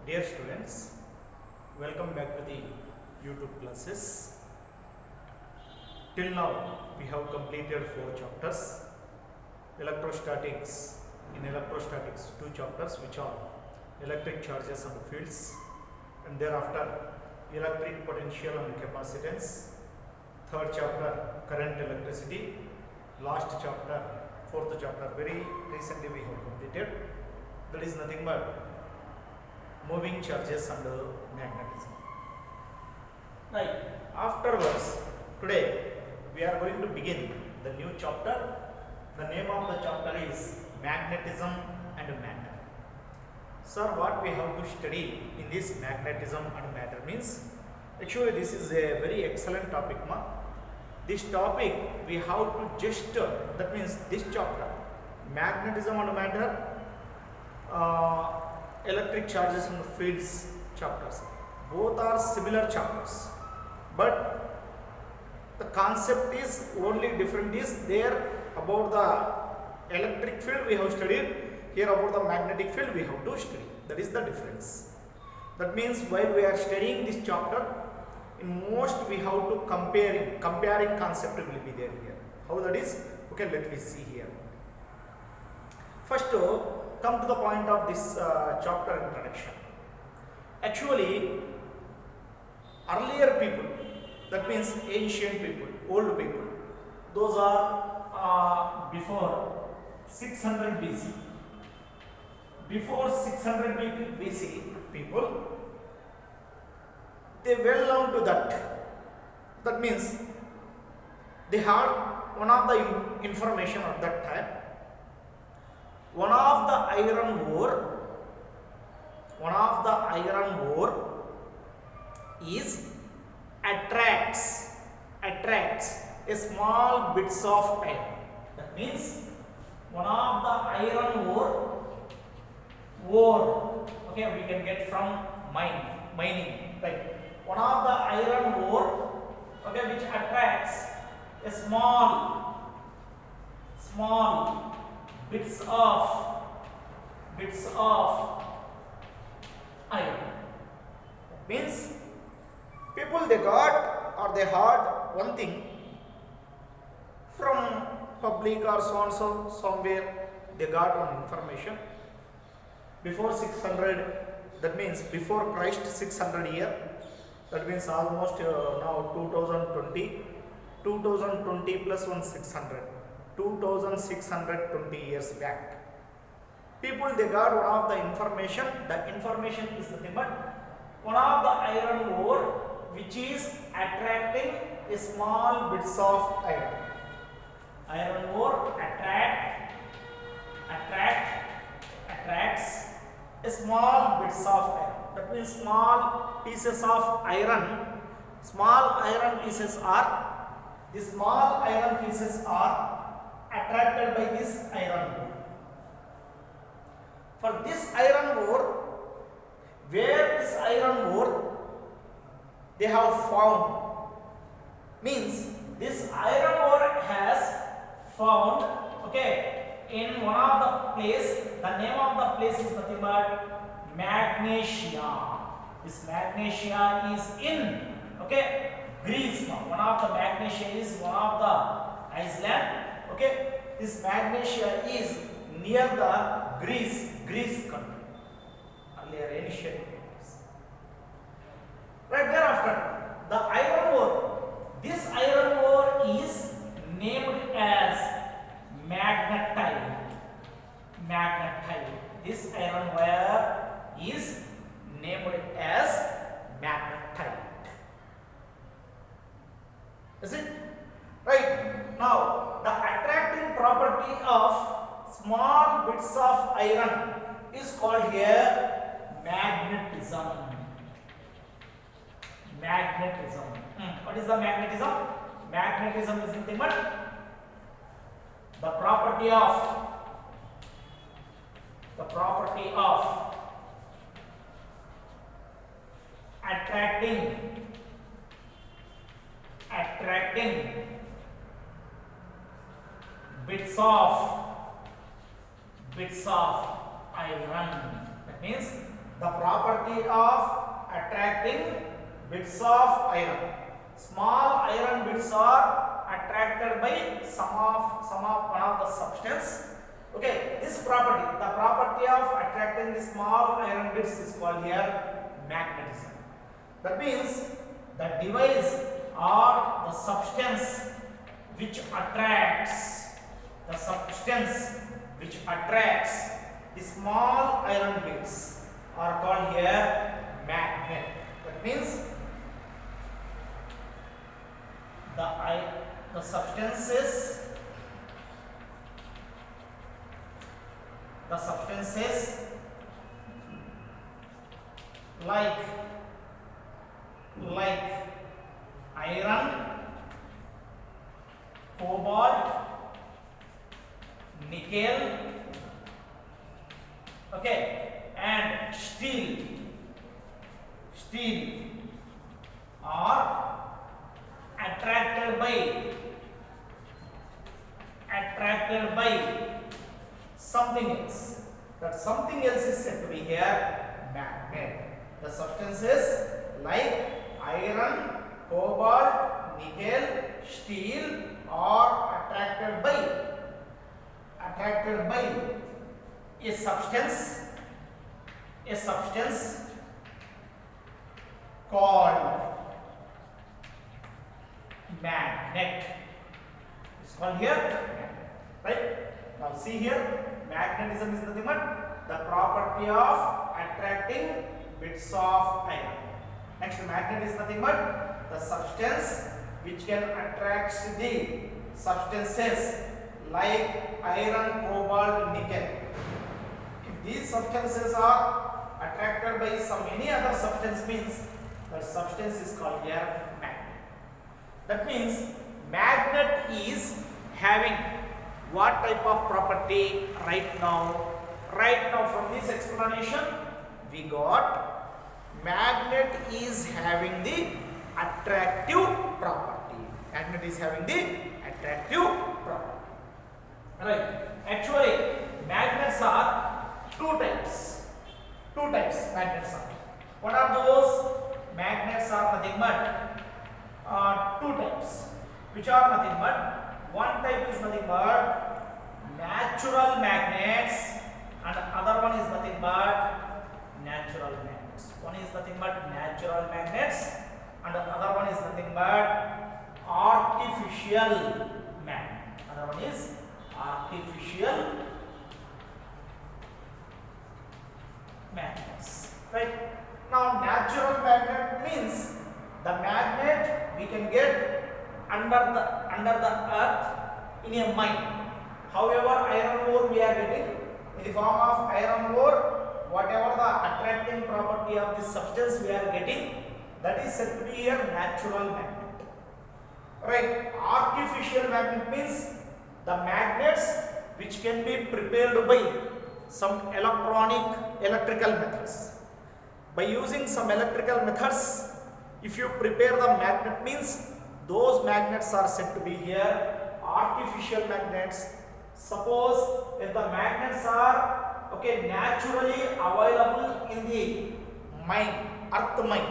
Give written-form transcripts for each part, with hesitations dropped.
Dear students, welcome back to the YouTube classes. Till now we have completed 4 chapters. Electrostatics. In electrostatics 2 chapters which are electric charges and fields, and thereafter electric potential and capacitance. Third chapter current electricity. Last chapter, 4th chapter, very recently we have completed. That is nothing but moving charges and magnetism. Right. Afterwards, today we are going to begin the new chapter. The name of the chapter is Magnetism and Matter. Sir, what we have to study in this magnetism and matter means, actually this is a very excellent topic, ma. This topic we have to just, that means this chapter, magnetism and matter, electric charges and fields chapters, both are similar chapters, but the concept is only different. Is there about the electric field we have studied, here about the magnetic field we have to study. That is the difference. That means while we are studying this chapter, in most we have to comparing concept will be there here. How that is? Okay, let me see here. First, come to the point of this chapter introduction. Actually, earlier people, that means ancient people, old people, those are before 600 BC. Before 600 BC people, they well known to that. That means they had one of the information at that time. One of the iron ore is attracts a small bits of iron. That means one of the iron ore, okay, we can get from mining, right? One of the iron ore, okay, which attracts a small bits of iron. That means people they got or they heard one thing from public or so and so somewhere, they got one information. Before 600, that means before Christ 600 year, that means almost now 2020 plus 1600, 2620 years back. People they got one of the information. The information is nothing but one of the iron ore which is attracting a small bits of iron. Iron ore attracts a small bits of iron. That means small pieces of iron. Small iron pieces are attracted by this iron ore. For this iron ore, where this iron ore they have found, means this iron ore has found, okay, in one of the place. The name of the place is nothing but Magnesia. This Magnesia is in, okay, Greece. Now one of the Magnesia is one of the Iceland. Okay, this Magnesia is near the Greece country, earlier ancient countries. Right thereafter, the iron ore. This iron ore is named as magnetite. This iron ore is named as magnetite. Is it? Right. Now, the attracting property of small bits of iron is called here magnetism. What is the magnetism? Magnetism is nothing but the property of attracting bits of iron. That means the property of attracting bits of iron. Small iron bits are attracted by some of one of the substance. Okay, this property, the property of attracting the small iron bits is called here magnetism. That means the device or the substance which attracts the small iron bits are called here magnet. That means the substances like iron, cobalt, nickel, okay, and steel are attracted by something else. That something else is said to be here magnet. The substances like iron, cobalt, nickel, steel are attracted by a substance called magnet. It's called here magnet, right? Now see here, magnetism is nothing but the property of attracting bits of iron. Next, magnet is nothing but the substance which can attract the substances like iron, cobalt, nickel. If these substances are attracted by any other substance, means the substance is called here magnet. That means magnet is having what type of property right now? Right now from this explanation we got magnet is having the attractive property. Magnet is having the attractive property. Right. Actually magnets are two types. Magnets are. What are those? Magnets are nothing but two types, which are nothing but one type is nothing but natural magnets and other one is nothing but natural magnets. One is nothing but natural magnets and the other one is nothing but artificial magnet. Other one is artificial magnets. Right? Now natural magnet means the magnet we can get under the earth in a mine. However, iron ore we are getting in the form of iron ore, whatever the attracting property of this substance we are getting, that is said to be a natural magnet. Right? Artificial magnet means the magnets which can be prepared by some electrical methods. By using some electrical methods, if you prepare the magnet, means those magnets are said to be here artificial magnets. Suppose if the magnets are naturally available in the mine, earth mine,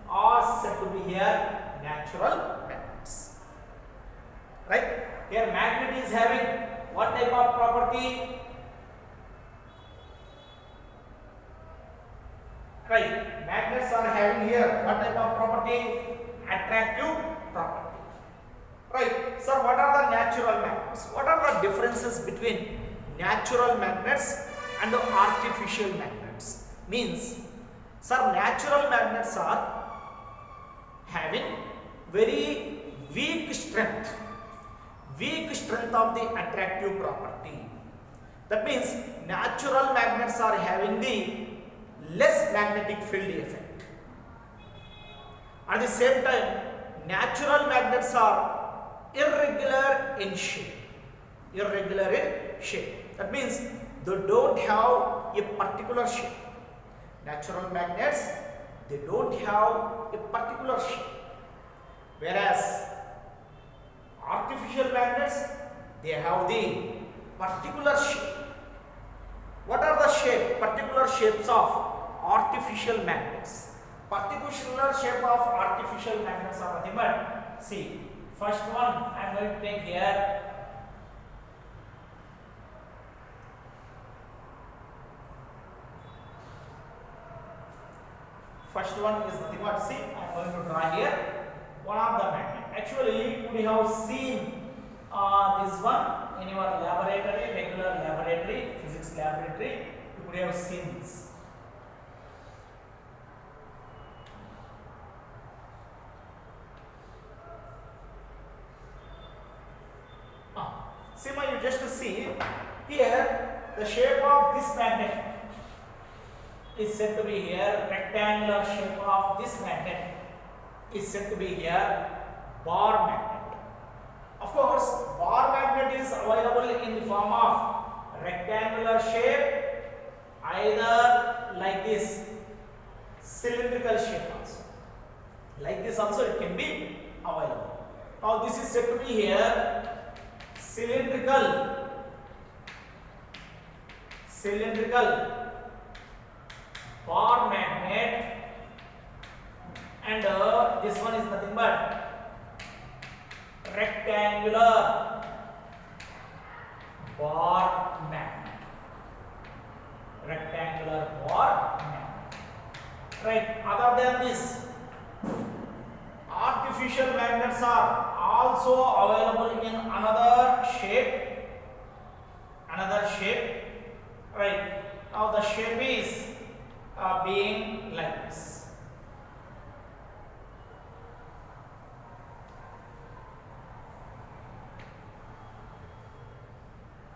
are said to be here natural magnets. Right? Here magnet is having what type of property? Right? Magnets are having here what type of property? Attractive property. Right? Sir, what are the natural magnets? What are the differences between natural magnets and artificial magnets? Means, sir, natural magnets are having very weak strength of the attractive property. That means natural magnets are having the less magnetic field effect. At the same time, natural magnets are irregular in shape. That means they don't have a particular shape. Natural magnets, they don't have a particular shape. Whereas artificial magnets, they have the particular shape. What are the particular shapes of artificial magnets. Particular shape of artificial magnets are nothing but, see, first one I am going to take here. First one is nothing but, see, I am going to draw here one of the magnet. Actually, we have seen this one in your laboratory, regular laboratory, physics laboratory. You would have seen this. Sima, you just see here the shape of this magnet is said to be here, rectangular shape of this magnet is said to be here bar magnet. Of course, bar magnet is available in the form of rectangular shape, either like this, cylindrical shape also. Like this also it can be available. Now this is said to be here cylindrical bar magnet, and this one is nothing but rectangular bar magnet. Rectangular bar magnet. Right. Other than this, artificial magnets are also available in another shape. Right. Now the shape is being like this.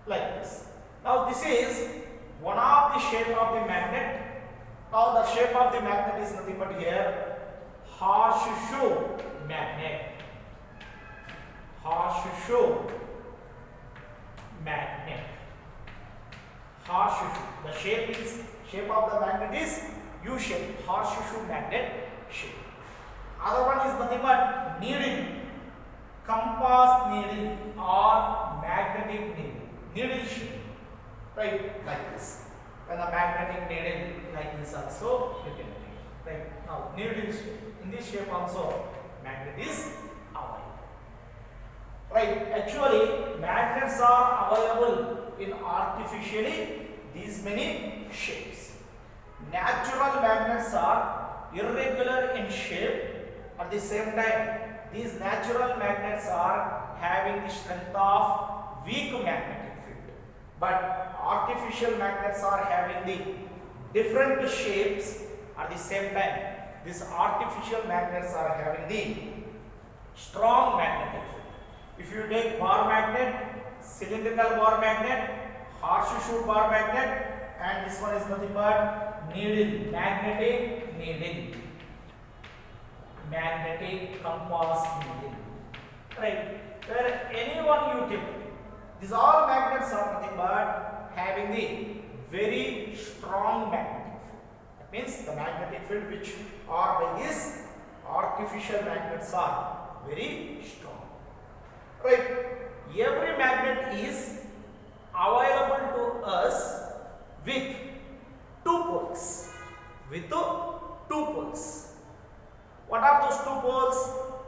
Like this. Now this is one of the shape of the magnet. Now the shape of the magnet is nothing but here horseshoe magnet. Horseshoe magnet. Horseshoe. The shape of the magnet is U shape. Horseshoe magnet shape. Other one is nothing but needle. Compass needle or magnetic needle. Needle shape. Right, like this. And a magnetic needle like this also you can take. Right. Now needle shape. In this shape also magnet is available. Right. Actually, magnets are available in artificially these many shapes. Natural magnets are irregular in shape. At the same time, these natural magnets are having the strength of weak magnetic field. But artificial magnets are having the different shapes. At the same time, these artificial magnets are having the strong magnetic field. If you take bar magnet, cylindrical bar magnet, horseshoe bar magnet, and this one is nothing but needle, magnetic needle, magnetic compass needle. Right? Where any one you take, these all magnets are nothing but having the very strong magnetic field. That means the magnetic field which are by these artificial magnets are very strong. Right? Every magnet is available to us with two poles. What are those two poles?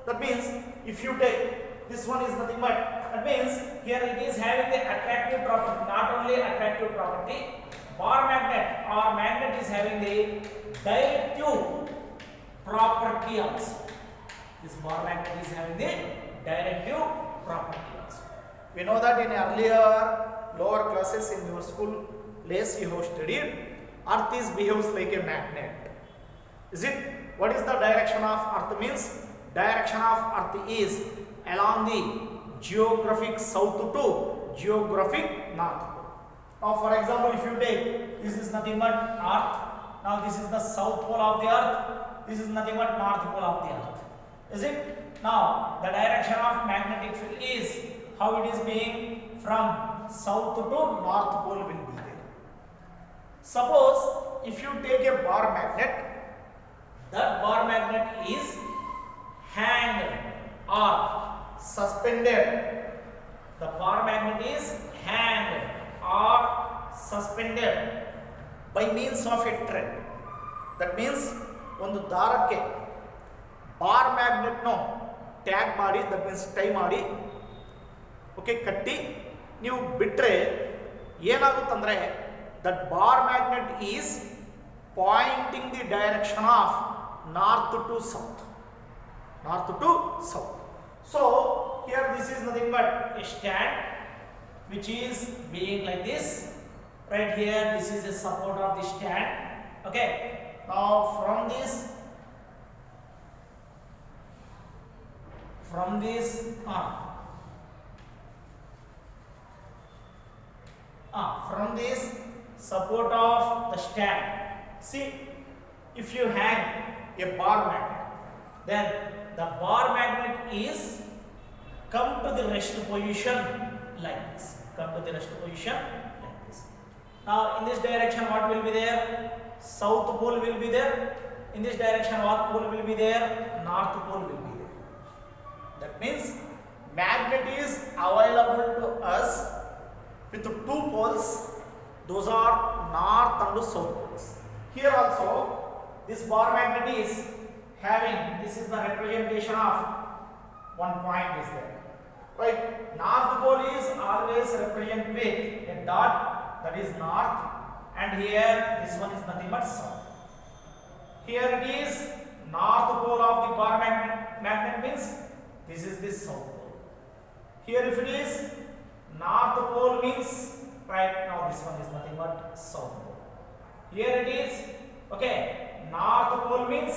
That means if you take this one is nothing but, that means here it is having the attractive property, not only attractive property, bar magnet or magnet is having the directive property also. This bar magnet is having the directive property also. We know that in earlier lower classes in your school place you have studied, earth is behaves like a magnet. Is it? What is the direction of earth means? Direction of earth is along the geographic south to geographic north pole. Now for example, if you take, this is nothing but earth. Now this is the south pole of the earth. This is nothing but north pole of the earth. Is it? Now the direction of magnetic field is how it is being from south to north pole will be there. Suppose if you take a bar magnet, that bar magnet is hanged or suspended. The bar magnet is hanged or suspended by means of a thread. That means ಒಂದು ದಾರಕ್ಕೆ bar ಮ್ಯಾಗ್ನೆಟ್ನು tag ಮಾಡಿ, that means tie ಮಾಡಿ, okay, ಕಟ್ಟಿ ನೀವು ಬಿಟ್ಟರೆ ಏನಾಗುತ್ತಂದರೆ that bar magnet is pointing the direction of north to south. North to south. So here this is nothing but a stand which is being like this. Right here this is the support of the stand. Okay. Now from this support of the stand. See, if you hang a bar magnet, then the bar magnet is come to the rest position like this. Come to the rest position like this. Now in this direction what will be there? South pole will be there. In this direction what pole will be there? North pole will be there. That means magnet is available to us with two poles. Those are north and south poles. Here also this bar magnet is having, this is the representation of one point is there, right? North pole is always represented with a dot, that is north, and here this one is nothing but south. Here it is north pole of the bar magnet means this is the south pole. Here if it is north pole means right now this one is nothing but south pole. Here it is, okay, north pole means,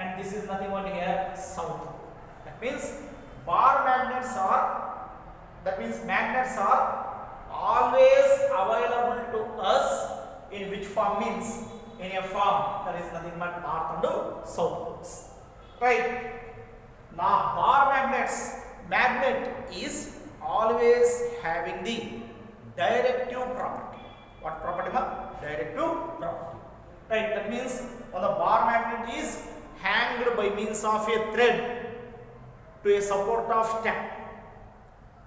and this is nothing but here south. That means magnets are always available to us in which form means in a form that is nothing but north and south poles. Right? Now magnet is always having the directive property. What property? Directive property. Right? That means when the bar magnet is hanged by means of a thread to a support of stand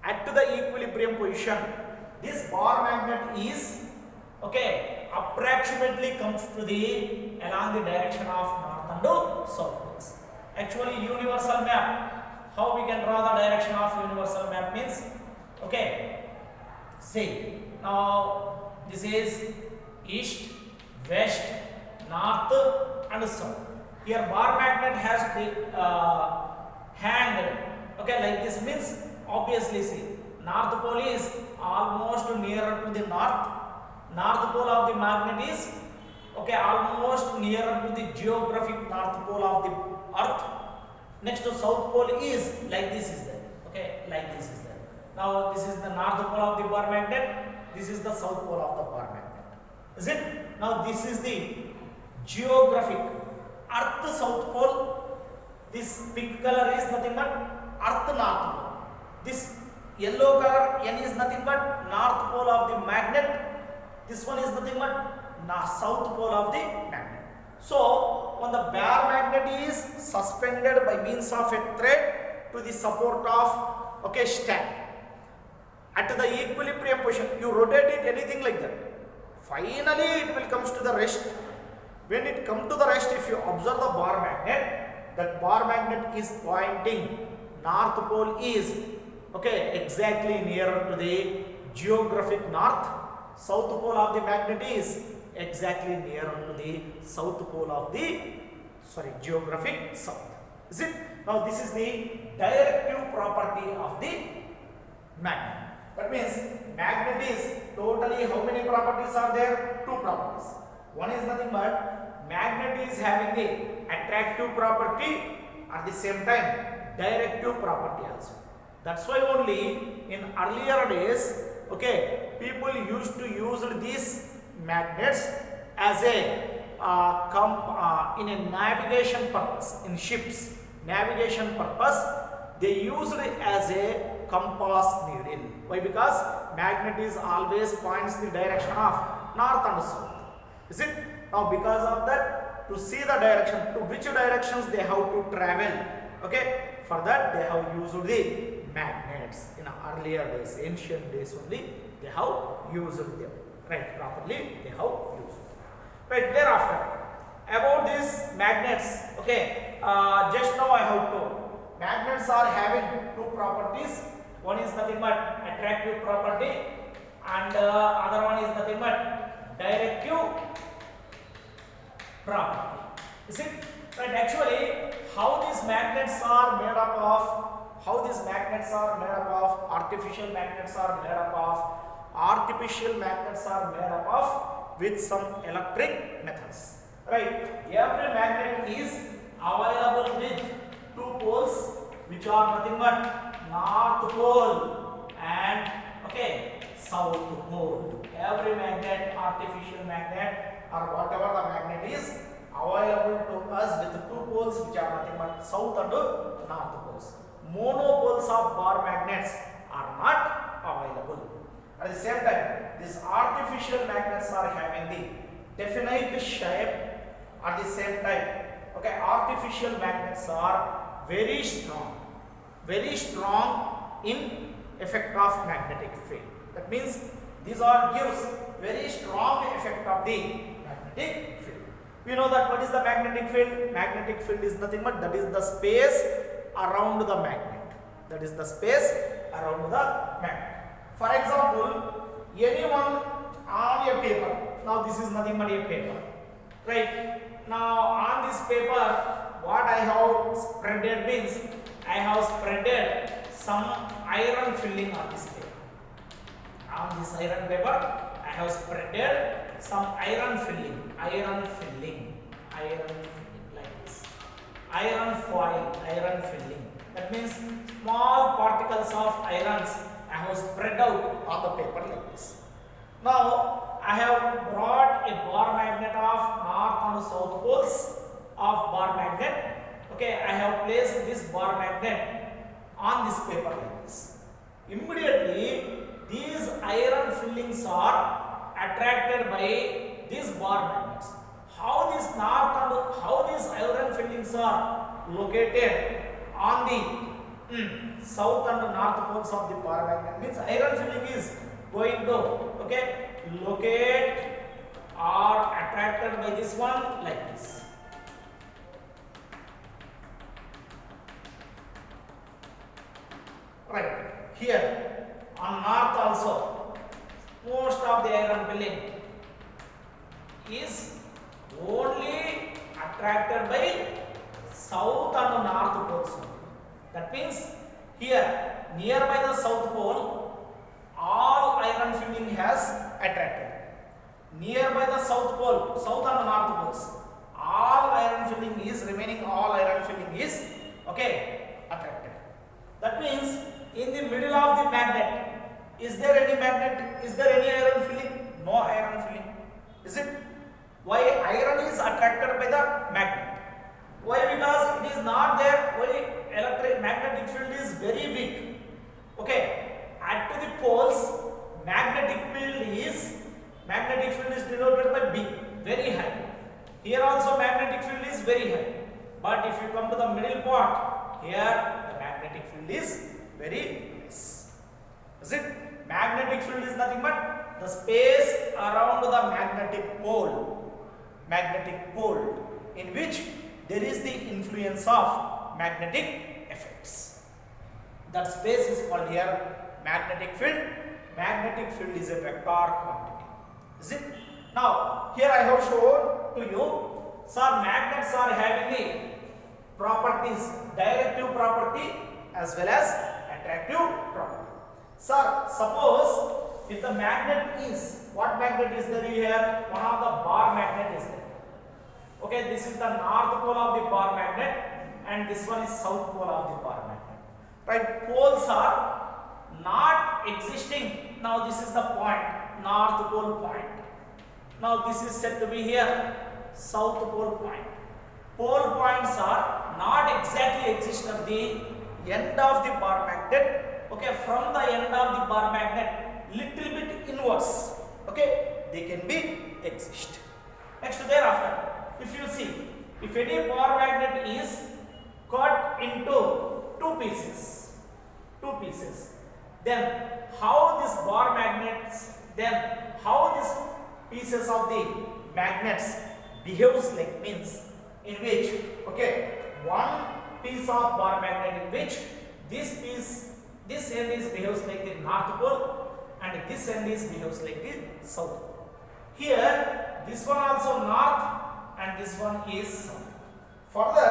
at the equilibrium position, this bar magnet is, okay, approximately comes to the along the direction of north and south poles. Actually universal map, how we can draw the direction of universal map means, okay, see, now this is east, west, north and south. Here bar magnet has the hanged, okay, like this means obviously see north pole is almost nearer to the north pole of the magnet is, okay, almost nearer to the geographic north pole of the earth. Next to south pole is like this is there, okay, like this is there. Now this is the north pole of the bar magnet, this is the south pole of the bar magnet, is it? Now this is the geographic earth south pole. This pink color is nothing but earth north pole. This yellow color N is nothing but north pole of the magnet. This one is nothing but south pole of the magnet. So when the bar magnet is suspended by means of a thread to the support of, okay, stand at the equilibrium position, you rotate it anything like that, finally it will comes to the rest. When it comes to the rest, if you observe the bar magnet, that bar magnet is pointing north pole is, okay, exactly nearer to the geographic north. South pole of the magnet is exactly nearer to the south pole of the geographic south. Is it? Now this is the directive property of the magnet. That means magnet is totally how many properties are there? Two properties. One is nothing but magnet is having the attractive property, at the same time directive property also. That's why only in earlier days, okay, people used to use these magnets as a in a navigation purpose, in ships navigation purpose they used it as a compass needle. Why? Because magnet is always points the direction of north and south. Is it? Now because of that, to see the direction, to which directions they have to travel, okay, for that they have used the magnets. In earlier days, ancient days only, they have used them, right, properly they have used. Right, thereafter About these magnets, okay, just now I have told magnets are having two properties. One is nothing but attractive property, and other one is nothing but directive property. Is it right? Actually, how these magnets are made up of? How these magnets are made up of? Artificial magnets are made up of. Artificial magnets are made up of with some electric methods. Right? Every magnet is available with two poles, which are nothing but north pole and okay south pole. Every magnet, artificial magnet or whatever the magnet is, available to us with two poles which are nothing but south and north poles. Monopoles of bar magnets are not available. At the same time, these artificial magnets are having the definite shape. At the same time, okay, artificial magnets are very strong in effect of magnetic field. That means these are gives very strong effect of the magnetic field. We know that what is the magnetic field? Magnetic field is nothing but that is the space around the magnet. That is the space around the magnet. For example, anyone on a paper. Now this is nothing but a paper, right? Now on this paper, what I have spreaded means I have spreaded some iron filling on this paper. On this iron paper, I have spreaded some iron filling like this. Iron foil, iron filling. That means small particles of irons I have spread out on the paper like this. Now I have brought a bar magnet of north and south poles of bar magnet. Okay, I have placed this bar magnet on this paper like this. Immediately these iron fillings are attracted by these bar magnets. How these iron fillings are located on the south and north poles of the bar magnet means iron filling is going to locate or attracted by this one like this. Right here on north also most of the iron filling is only attracted by south and north poles. That means here nearby the south pole all iron filling has attracted. Nearby the south pole, south and north poles, all iron filling is remaining. All iron filling is attracted. That means in the middle of the magnet, is there any magnet? Is there any iron filling? No iron filling. Is it? Why iron is attracted by the magnet? Why? Because it is not there. Why? Magnetic field is very weak. At the poles, magnetic field is denoted by B, very high. Here also magnetic field is very high. But if you come to the middle part, here the magnetic field is very less. Is it? Magnetic field is nothing but the space around the magnetic pole in which there is the influence of magnetic effects. That space is called here magnetic field. Magnetic field is a vector quantity. Is it? Now here I have shown to you, sir, magnets are having the properties, directive property as well as attractive property. Sir, suppose if the magnet is, what magnet is there here? One of the bar magnet is there. This is the north pole of the bar magnet and this one is south pole of the bar magnet. Right, poles are not existing. Now this is the point, north pole point. Now this is said to be here, south pole point. Pole points are not exactly exist at the end of the bar magnet. From the end of the bar magnet, little bit inwards. They can be exist. Next thereafter, if you see, if any bar magnet is cut into two pieces, then how this bar magnets, how these pieces of the magnets behaves like means in which, okay, one piece of bar magnet in which this end is behaves like the north pole and this end is behaves like the south pole. Here this one also north and this one is south. Further,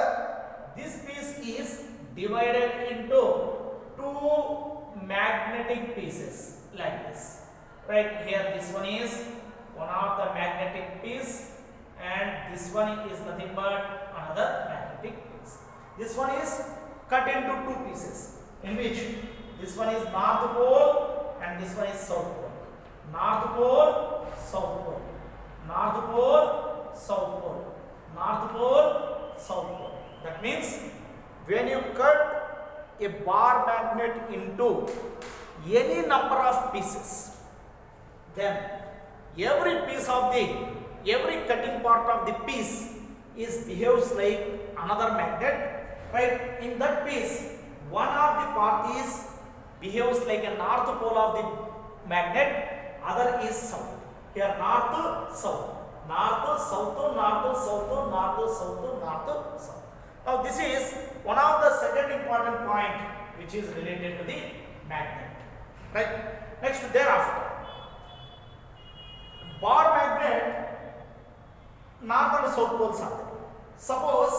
this piece is divided into two magnetic pieces like this. Right here, this one is one of the magnetic piece, and this one is nothing but another magnetic piece. This one is cut into two pieces, in which this one is north pole and this one is south pole. North pole, south pole. North pole, south pole. North pole, south pole. That means when you cut a bar magnet into any number of pieces, then every cutting part of the piece is behaves like another magnet, right? In that piece, one of the part is behaves like a north pole of the magnet, other is south. Here north, south, north, south, north, south, north, south, north, south. Now this is one of the second important point which is related to the magnet, right? Next, thereafter, bar magnet north and south poles are there. Suppose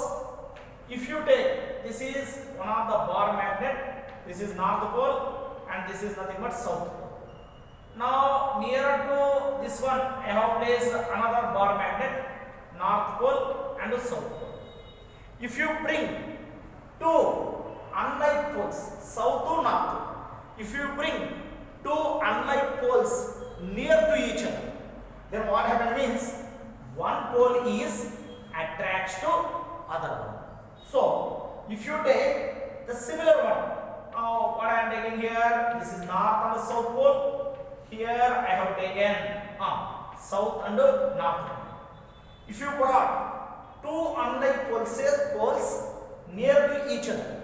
if you take, this is one of the bar magnet, this is north pole and this is nothing but south pole. Now nearer to this one I have placed another bar magnet, north pole and south pole. If you bring two unlike poles, south to north, if you bring two unlike poles near to each other, then what happens means one pole is attracts to other one. So if you take the similar one, now what I am taking here, this is north and south pole. Here I have taken south and north. If you brought two unlike poles near to each other,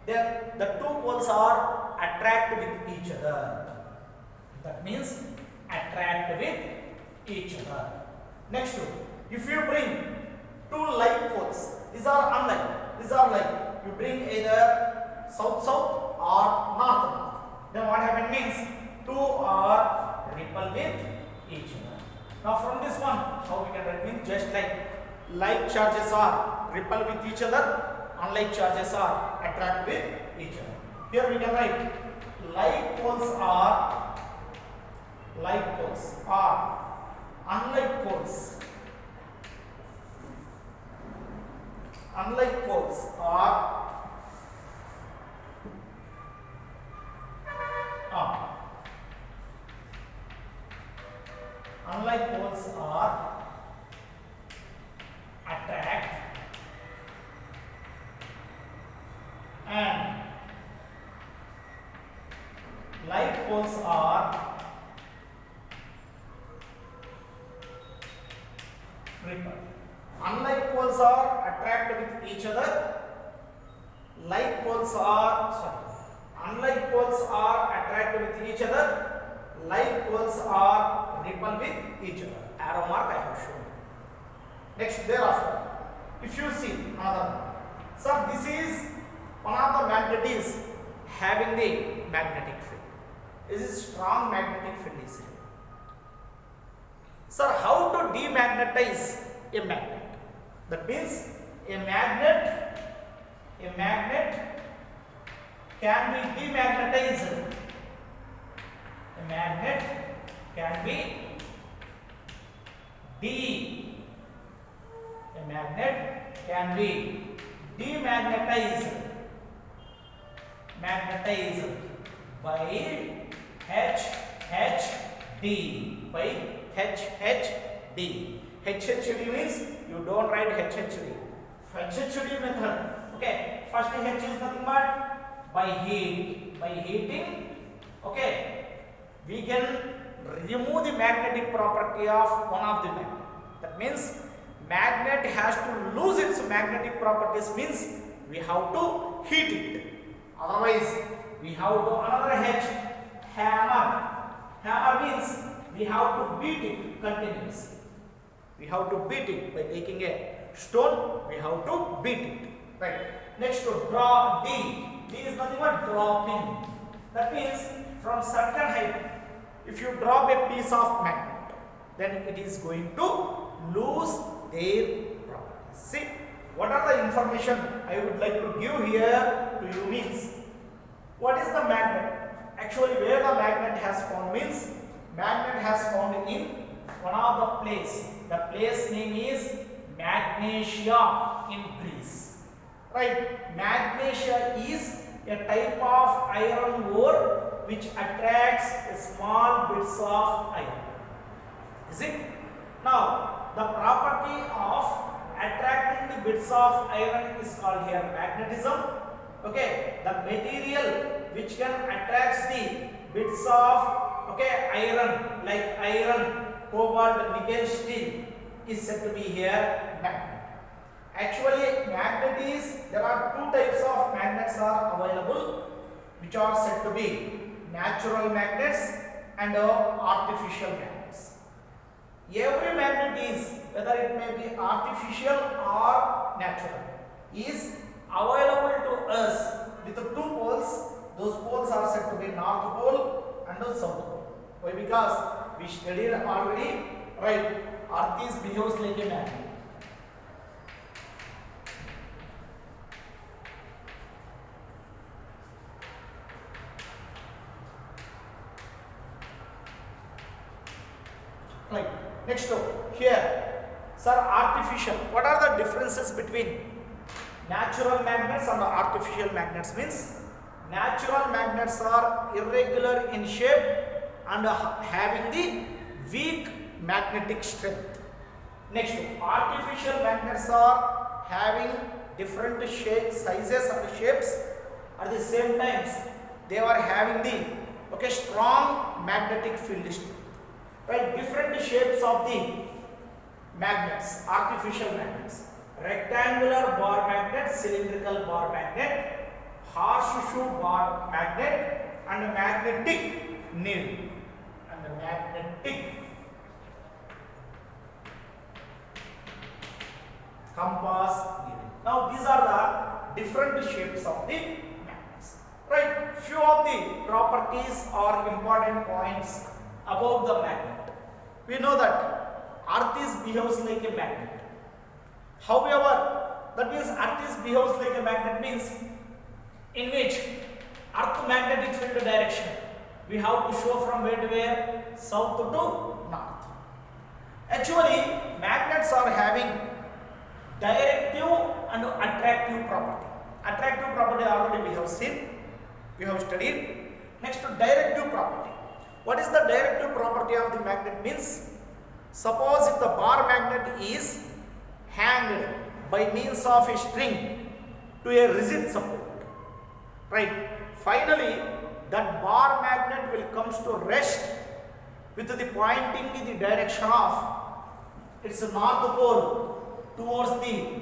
then the two poles are attract with each other. That means attract with each other. Next, if you bring two like poles, these are unlike, these are like, you bring either south or north. Then what happens means two are repel with each other. Now from this one, how we can write means just like charges are repel with each other, unlike charges are attract with each other. Here we can write like poles are unlike poles. Unlike poles are unlike poles are attract and like poles are repel. Unlike poles are attract with each other. Like poles are unlike poles are attract with each other. Like poles are repel with each other. Arrow mark I have shown. Next, thereafter, if you see another one. Sir, this is one of the magnet is having the magnetic field. This is strong magnetic field is here. Sir, how to demagnetize a magnet? That means a magnet can be demagnetized. A magnet can be demagnetized by HHD. HHD means you don't write HHD. HHD method. Okay, first H is nothing but by heating. Okay, we can remove the magnetic property of one of the magnet. That means magnet has to lose its magnetic properties, means we have to heat it. Otherwise, we have to another H, hammer. Hammer means we have to beat it continuously. We have to beat it by taking a stone. We have to beat it. Right. Next to draw D. D is nothing but dropping. That means from certain height, if you drop a piece of magnet, then it is going to lose their properties. See, what are the information I would like to give here to you means, what is the magnet? Actually, where the magnet has found means, magnet has found in one of the place. The place name is Magnesia in Greece. Right? Magnesia is a type of iron ore which attracts small bits of iron. Is it? Now, the property of attracting the bits of iron is called here magnetism. Okay, the material which can attract the bits of iron, like iron, cobalt, nickel, steel, is said to be here magnet. Actually, magnet is, there are two types of magnets are available, which are said to be natural magnets and artificial magnets. Every magnet is, whether it may be artificial or natural, is available to us with the two poles. Those poles are said to be North Pole and the South Pole. Why? Because we studied already, right? Earth is behaves like a magnet. Right. Next here, sir, artificial. What are the differences between natural magnets and artificial magnets? Means natural magnets are irregular in shape and having the weak magnetic strength. Next, artificial magnets are having different shapes, sizes and shapes. At the same times, they are having the strong magnetic field strength. Right, different shapes of the magnets, artificial magnets: rectangular bar magnet, cylindrical bar magnet, horseshoe bar magnet, and magnetic needle, and magnetic compass needle. Now these are the different shapes of the magnets. Right, few of the properties or important points about the magnet. We know that Earth is behaves like a magnet. However, that means Earth is behaves like a magnet means in which Earth magnetic field direction we have to show from where to where? South to north. Actually, magnets are having directive and attractive property. Attractive property already we have seen, we have studied. Next, directive property. What is the directive property of the magnet means? Suppose if the bar magnet is hanged by means of a string to a rigid support, right? Finally, that bar magnet will comes to rest with the pointing in the direction of its north pole towards the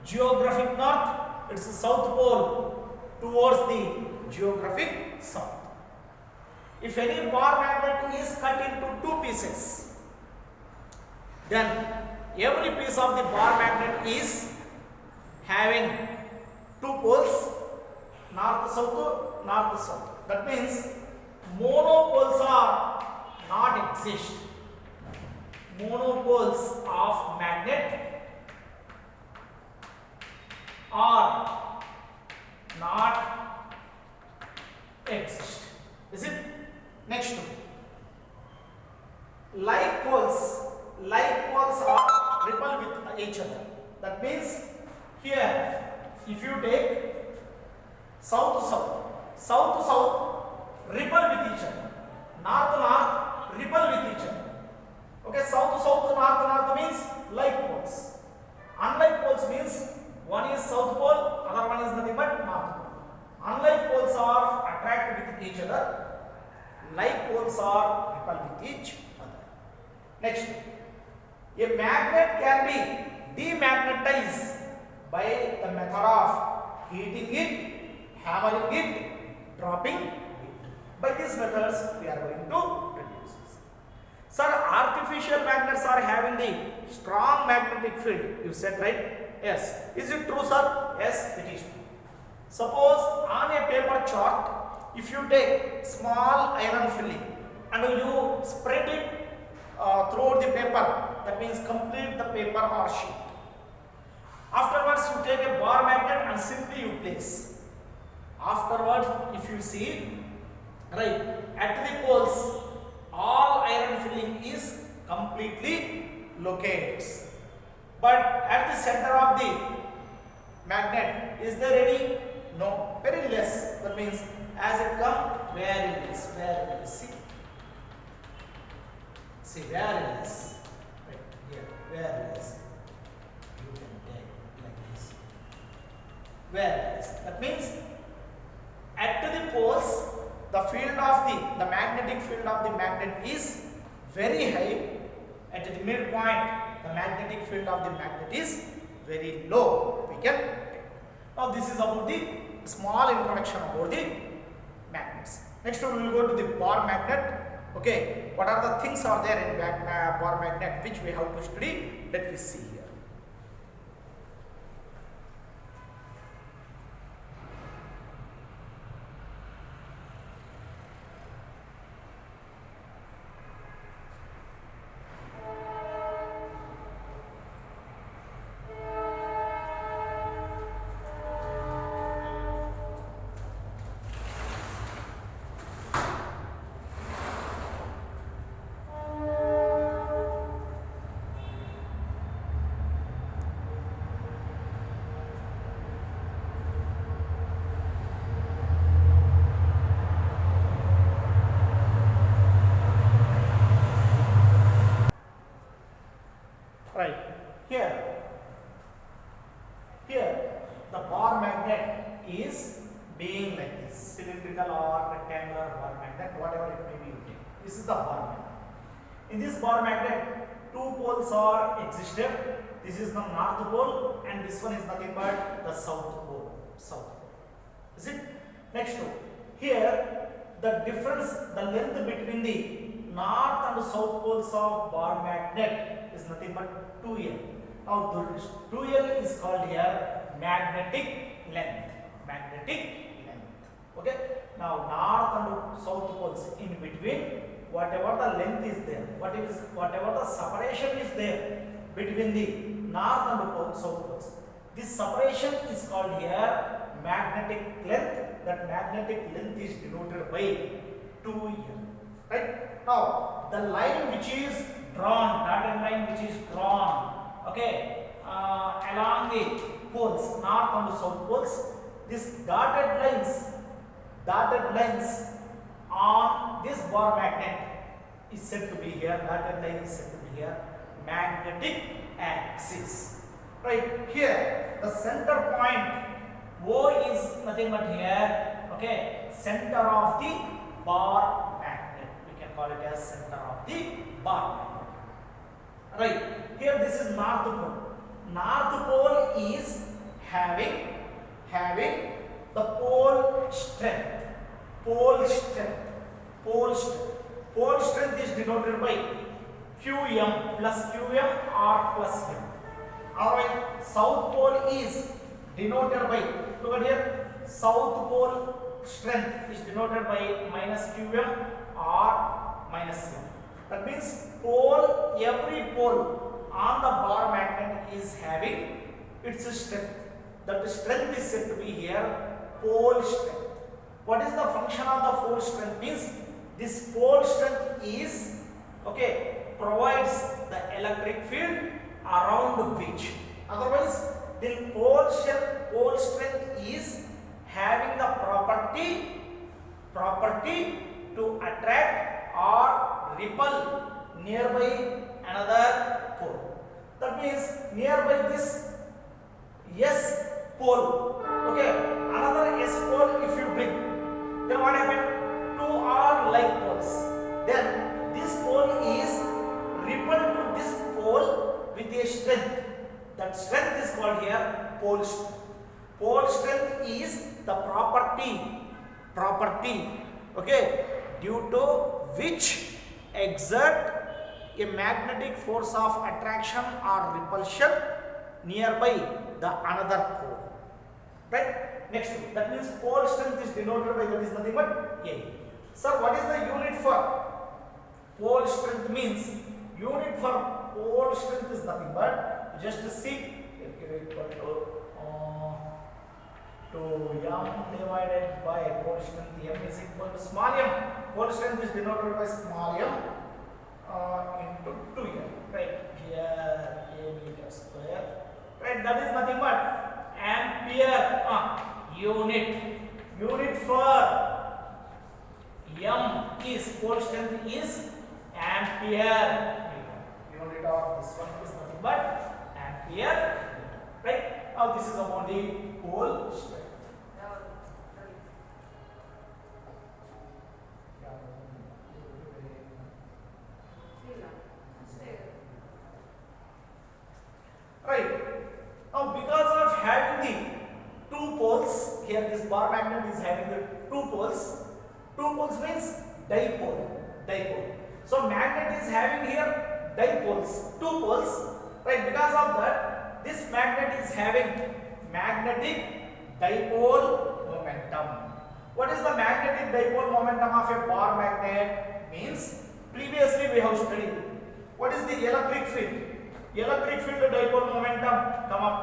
geographic north, its south pole towards the geographic south. If any bar magnet is cut into two pieces, then every piece of the bar magnet is having two poles, north south, north south. That means monopoles are not exist. Monopoles of magnet are not exist. Is it? Next, like poles are repel with each other. That means here, if you take south to south, repel with each other. North to north, repel with each other. Okay, south to north means like poles. Unlike poles means one is south pole, other one is nothing but north pole. Unlike poles are attracted with each other. Like poles are repel with each other. Next, a magnet can be demagnetized by the method of heating it, hammering it, dropping it. By these methods, we are going to reduce this. Sir, artificial magnets are having the strong magnetic field. You said right? Yes. Is it true, sir? Yes, it is true. Suppose on a paper chart, if you take small iron filling and you spread it throughout the paper, that means complete the paper or sheet. Afterwards, you take a bar magnet and simply you place. Afterwards, if you see, right, at the poles, all iron filling is completely locates. But at the center of the magnet, is there any? No, very less. That means as it comes, very less, very less. See, very less. Right here, very less. You can take like this. Very less. That means at the poles, the field of the magnetic field of the magnet is very high. At the midpoint, the magnetic field of the magnet is very low. We can take. Now this is about the small introduction about the magnets. Next we will go to the bar magnet. Okay, what are the things are there in bar magnet which we have to study? Let me see here. Right, here the bar magnet is being like this, cylindrical or rectangular bar magnet, whatever it may be you take. This is the bar magnet. In this bar magnet, two poles are existed. This is the north pole and this one is nothing but the south pole. Is it? Next one. Here the difference, the length between the north and south poles of bar magnet is nothing but 2L. Now the 2L is called here magnetic length. Okay. Now north and south poles in between, whatever the length is there, whatever the separation is there between the north and south poles, this separation is called here magnetic length. That magnetic length is denoted by 2L. Right? Now the line which is drawn, dotted line which is drawn, okay, along the poles, north and south poles, this dotted lines on this bar magnet is said to be here, dotted line is said to be here magnetic axis. Right here, the center point O is nothing but here, okay, center of the bar magnet. We can call it as center of the bar magnet. Right, here this is north pole. North pole is having the pole strength. Pole strength is denoted by Qm plus Qm or plus M. Alright, south pole is denoted by, look at here, south pole strength is denoted by minus Qm or minus M. That means every pole on the bar magnet is having its strength. That strength is said to be here pole strength. What is the function of the pole strength? Means this pole strength is, okay, provides the electric field around which. Otherwise, the pole strength is having the property to attract or repel nearby another pole. That means nearby this S pole, okay, another S pole if you bring, then what happened? Two are like poles. Then this pole is repelled to this pole with a strength. That strength is called here pole strength. Pole strength is the property, okay, due to which exert a magnetic force of attraction or repulsion nearby the another pole. Right? Next, that means pole strength is denoted by that is nothing but A. Sir, what is the unit for pole strength? Means unit for pole strength is nothing but just see to m divided by pole strength. M is equal to small m. Pole strength is denoted by small m into 2m. Right here, a meter square. Right, that is nothing but ampere unit. Unit for m is pole strength is ampere. Unit of this one is nothing but ampere. Right, now this is about the pole strength. Right, now because of having the two poles, here this bar magnet is having the two poles. Two poles means dipole. So magnet is having here dipoles, two poles. Right, because of that, this magnet is having magnetic dipole momentum. What is the magnetic dipole momentum of a bar magnet? Means previously we have studied. What is the electric field? Electric field dipole momentum,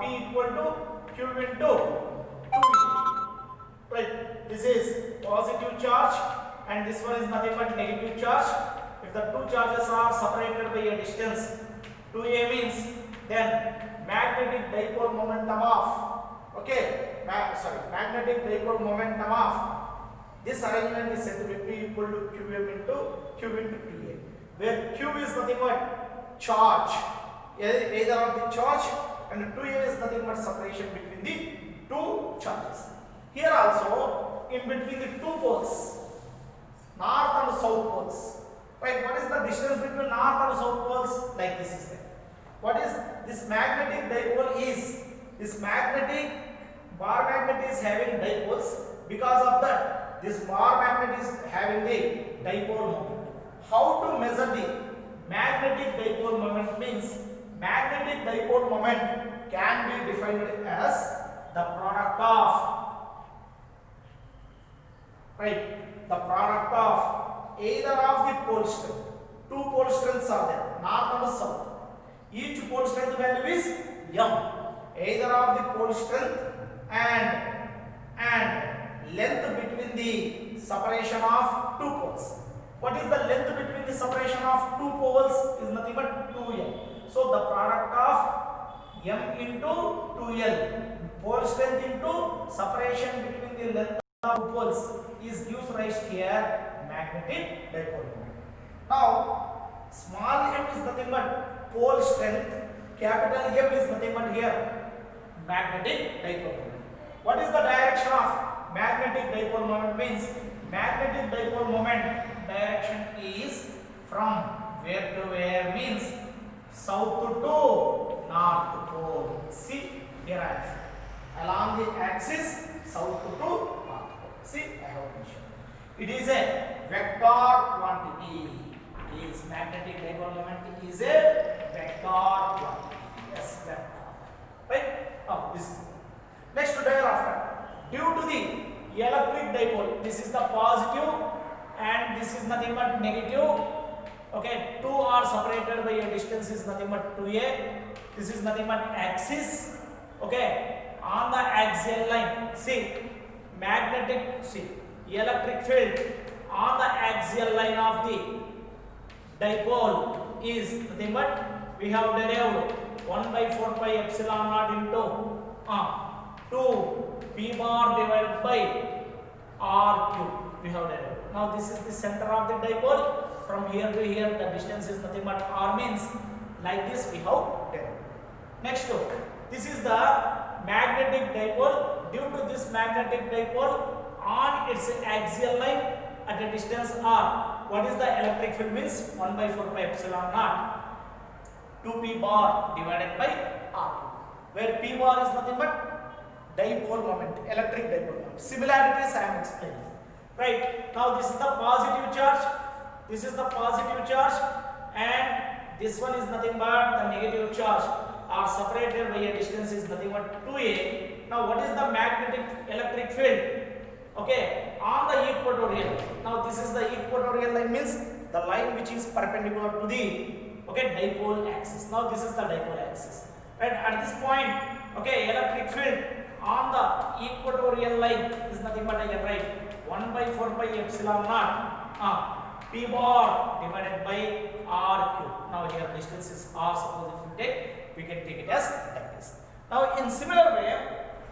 P equal to Q into 2E. Right, this is positive charge and this one is nothing but negative charge. If the two charges are separated by a distance 2A means then magnetic dipole momentum of magnetic dipole momentum of this arrangement is said to be P equal to QM into Q into 2A, where Q is nothing but charge, either of the charge, and 2A is nothing but separation between the two charges. Here also in between the two poles, north and south poles. Right, what is the distance between north and south poles? Like this is there. What is this magnetic dipole is? This magnetic bar magnet is having dipoles. Because of that, this bar magnet is having the dipole moment. How to measure the magnetic dipole moment? Means magnetic dipole moment can be defined as the product of either of the pole strength. Two pole strengths are there, north and south. Each pole strength value is m. Either of the pole strength and length between the separation of two poles. What is the length between the separation of two poles? Is nothing but 2l. So the product of m into 2l, pole strength into separation between the length of two poles, is gives rise to here magnetic dipole moment. Now small m is nothing but pole strength, capital M is nothing but here magnetic dipole moment. What is the direction of magnetic dipole moment? Means magnetic dipole moment direction is from where to where, means south to north pole. See here also along the axis south to north pole. See, I have mentioned it is a vector quantity. It is magnetic dipole moment is a vector quantity. Yes, vector. Right? Now this next thereafter, due to the electric dipole, this is the positive and this is nothing but negative. Okay, two are separated by a distance is nothing but 2a. This is nothing but axis. Okay, on the axial line, see electric field on the axial line of the dipole is nothing but we have derived 1 by 4 pi epsilon naught into 2 p bar divided by r cube. We have derived. Now this is the center of the dipole. From here to here the distance is nothing but r, means like this we have derived. Next, this is the magnetic dipole. Due to this magnetic dipole on its axial line at a distance r, what is the electric field? Means 1 by 4 pi epsilon naught 2p bar divided by r, where p bar is nothing but dipole moment, electric dipole moment. Similarities I am explaining. Right, now this is the positive charge, this is the positive charge, and this one is nothing but the negative charge are separated by a distance is nothing but 2a. Now what is the magnetic electric field? Okay, on the equatorial. Now this is the equatorial line, means the line which is perpendicular to the dipole axis. Now this is the dipole axis. Right, at this point, electric field on the equatorial line is nothing but, I can write 1 by 4 pi epsilon naught p bar divided by r cube. Now here distance is r, suppose if you take, we can take it as like this. Now in similar way,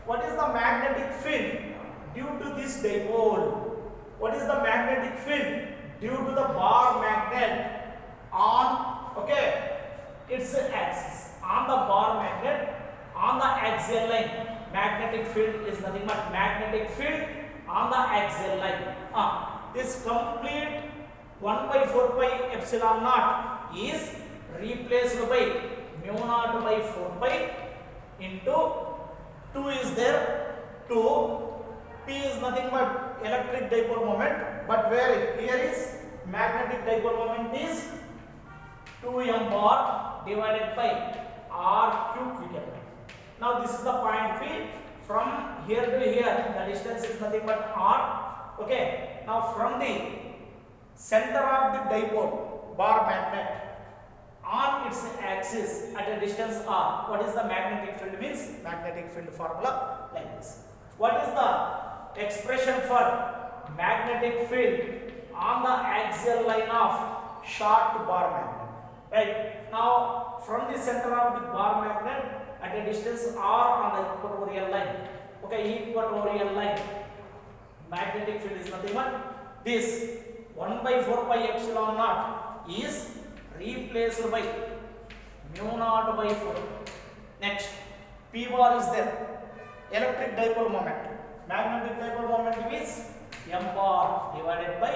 what is the magnetic field due to this dipole? What is the magnetic field due to the bar magnet on its axis? On the bar magnet, on the axial line, magnetic field is nothing but magnetic field on the axial line. This complete 1 by 4 pi epsilon naught is replaced by mu naught by 4 pi into 2 is there, 2, P is nothing but electric dipole moment, but where here is magnetic dipole moment is 2m bar divided by r cube, we can write. Now this is the point P. From here to here, the distance is nothing but r. Now from the center of the dipole bar magnet on its axis at a distance r, what is the magnetic field? Means magnetic field formula like this. What is the expression for magnetic field on the axial line of short bar magnet? Right, now from the center of the bar magnet at a distance r on the equatorial line, equatorial line, magnetic field is nothing but this 1 by 4 pi epsilon naught is replaced by mu naught by 4. Next, p bar is there, electric dipole moment, magnetic dipole moment is m bar divided by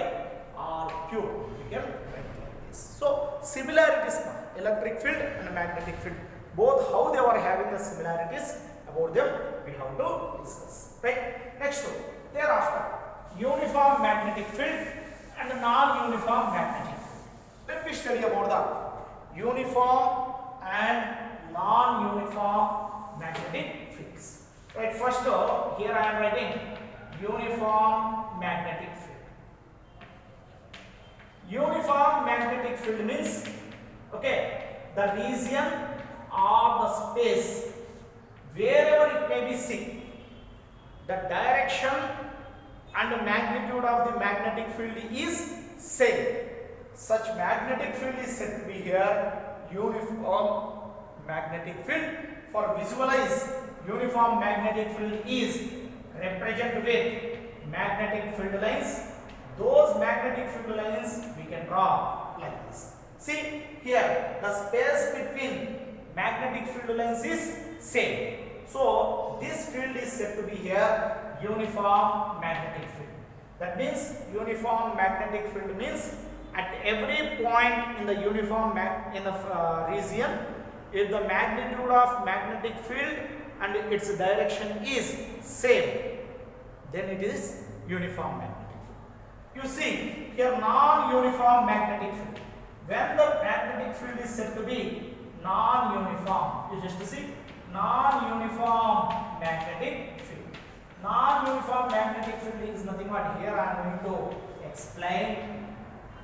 r cube. We can write like this. So similarities, electric field and magnetic field, both how they were having the similarities, about them we have to discuss. Right. Next one. Thereafter, uniform magnetic field and non-uniform magnetic field. Let me study about the uniform and non-uniform magnetic fields. Right. First, here I am writing uniform magnetic field. Uniform magnetic field means the region or the space wherever it may be seen, the direction and the magnitude of the magnetic field is same. Such magnetic field is said to be here uniform magnetic field. For visualize, uniform magnetic field is represented with magnetic field lines. Those magnetic field lines we can draw like this. See here, the space between magnetic field lines is same. So this field is said to be here uniform magnetic field. That means uniform magnetic field means at every point in the uniform region, if the magnitude of magnetic field and its direction is same, then it is uniform magnetic field. You see here non-uniform magnetic field. When the magnetic field is said to be non-uniform, you just see non-uniform magnetic field. Non-uniform magnetic field is nothing but, here I am going to explain.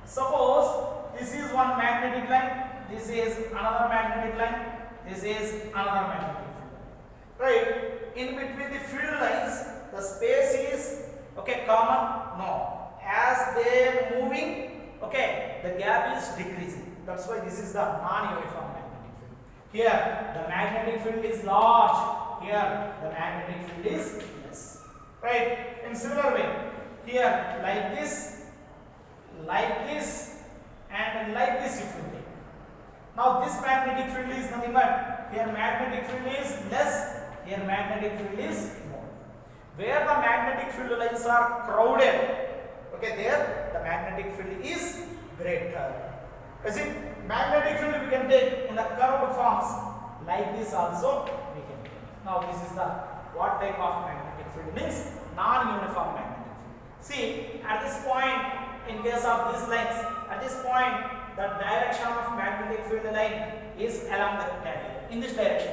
Suppose this is one magnetic line, this is another magnetic line, this is another magnetic field. Right? In between the field lines, the space is common? No. As they moving, the gap is decreasing. That's why this is the non-uniform magnetic field. Here the magnetic field is large, here the magnetic field is less. Right? In similar way, here like this, and like this if you take. Now this magnetic field is nothing but, here magnetic field is less, here magnetic field is more. Where the magnetic field lines are crowded, there the magnetic field is greater. You see, magnetic field we can take in the curved forms like this also we can take. Now this is the what type of magnetic field means non-uniform magnetic field. See, at this point, in case of these lines, at this point the direction of magnetic field line is along the carrier in this direction.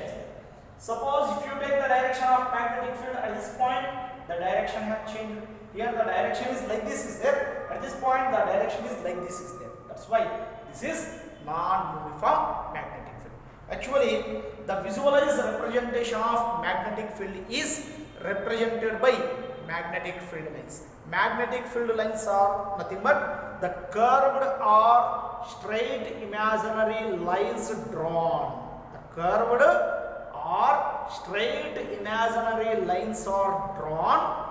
Suppose if you take the direction of magnetic field at this point, the direction has changed. Here the direction is like this is there. At this point the direction is like this is there. That's why this is non-uniform magnetic field. Actually, the visualized representation of magnetic field is represented by magnetic field lines. Magnetic field lines are nothing but the curved or straight imaginary lines drawn. The curved or straight imaginary lines are drawn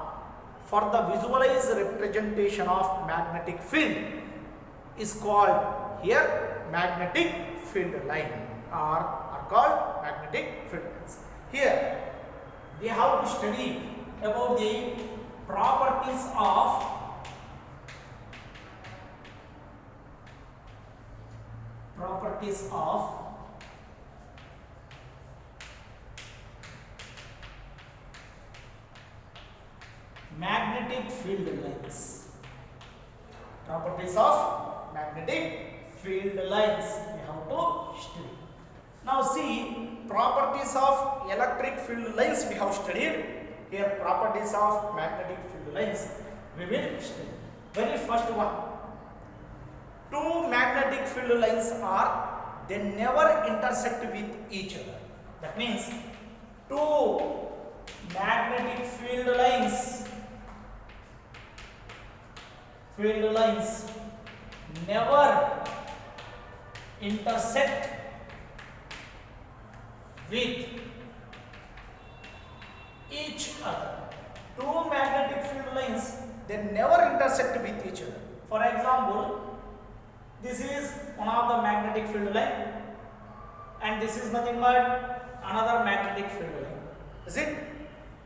for the visualized representation of magnetic field is called here magnetic field line or are called magnetic field lines. Here we have to study about the properties of magnetic field lines. Properties of magnetic field lines we have to study. Now see, properties of electric field lines we have studied. Here properties of magnetic field lines we will study. Very first one, two magnetic field lines are, they never intersect with each other. That means two magnetic field lines never intersect with each other. Two magnetic field lines, they never intersect with each other. For example, this is one of the magnetic field line and this is nothing but another magnetic field line. Is it?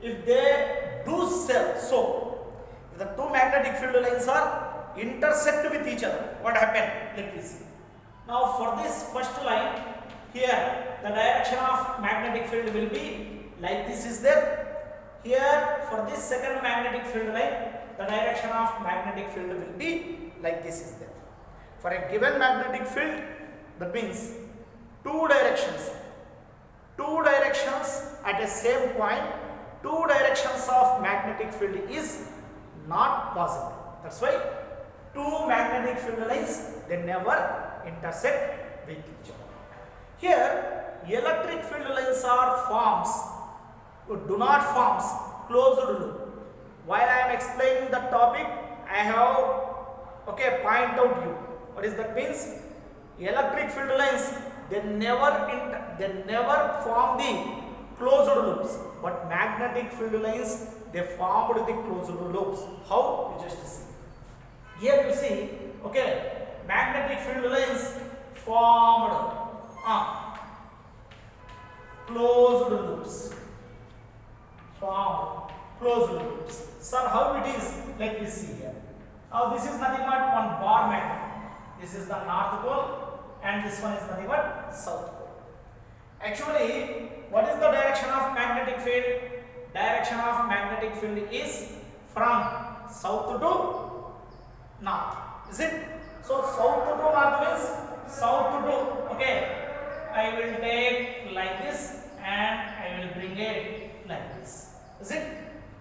If they do so, if the two magnetic field lines are intersect with each other, what happened? Let me see. Now for this first line, here the direction of magnetic field will be like this is there. Here for this second magnetic field line, the direction of magnetic field will be like this is there. For a given magnetic field, that means two directions at a same point, two directions of magnetic field is not possible. That's why two magnetic field lines, they never intersect with each other. Here electric field lines are do not forms closed loop. While I am explaining the topic, I have point out you. What is that means? Electric field lines, they never form the closed loops, but magnetic field lines, they formed the closed loops. How? You just see. Here you see, magnetic field lines formed closed loops. Sir, how it is? Let me see here. Now this is nothing but one bar magnet. This is the north pole and this one is nothing but south pole. Actually, what is the direction of magnetic field? Direction of magnetic field is from south to north. Is it? So south to north means south to, I will take like this and I will bring it like this. Is it?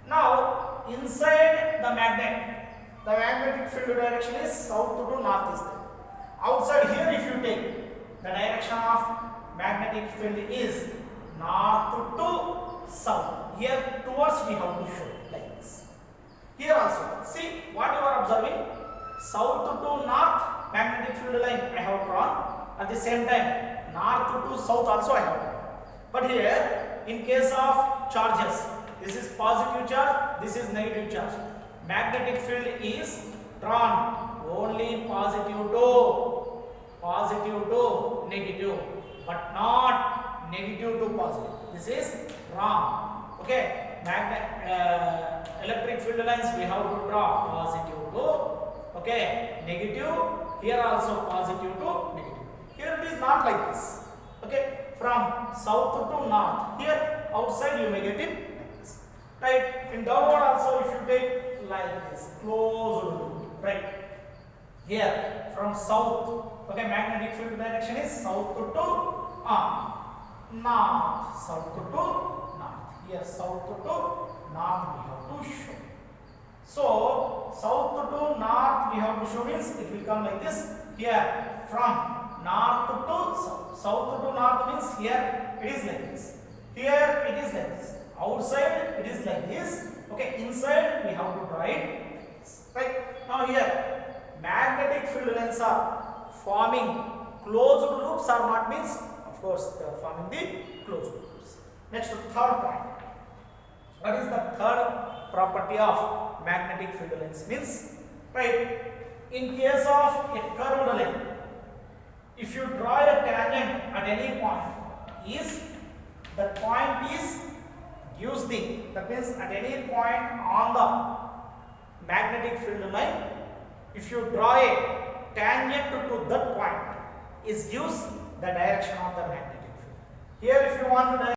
Now inside the magnetic field direction is south to north is there. Outside here, if you take, the direction of magnetic field is north to south. Here towards we have to show like this. Here also, see what you are observing, south to north magnetic field line I have drawn. At the same time, north to south also I have drawn. But here, in case of charges, this is positive charge, this is negative charge. Magnetic field is drawn only positive to negative, but not negative to positive. This is wrong. Electric field lines we have to draw positive to negative. Here also positive to negative. Here it is not like this. From south to north. Here outside you may get it. Right, in downward also if you take like this, closed loop, right, here from south Okay, magnetic field direction is south to north. South to north. Here south to north we have to show. So south to north we have to show means it will come like this. Here from north to south to north means here it is like this. Here it is like this. Outside it is like this. Okay, inside we have to draw it like this. Right. Now here magnetic field lines are forming closed loops or not means of course they are forming the closed loops. Next, third point. What is the third property of magnetic field lines means, right, in case of a curved line, if you draw a tangent at any point, is that point is gives the, that means at any point on the magnetic field line, if you draw a tangent to that point, is gives the direction of the magnetic field. Here if you want to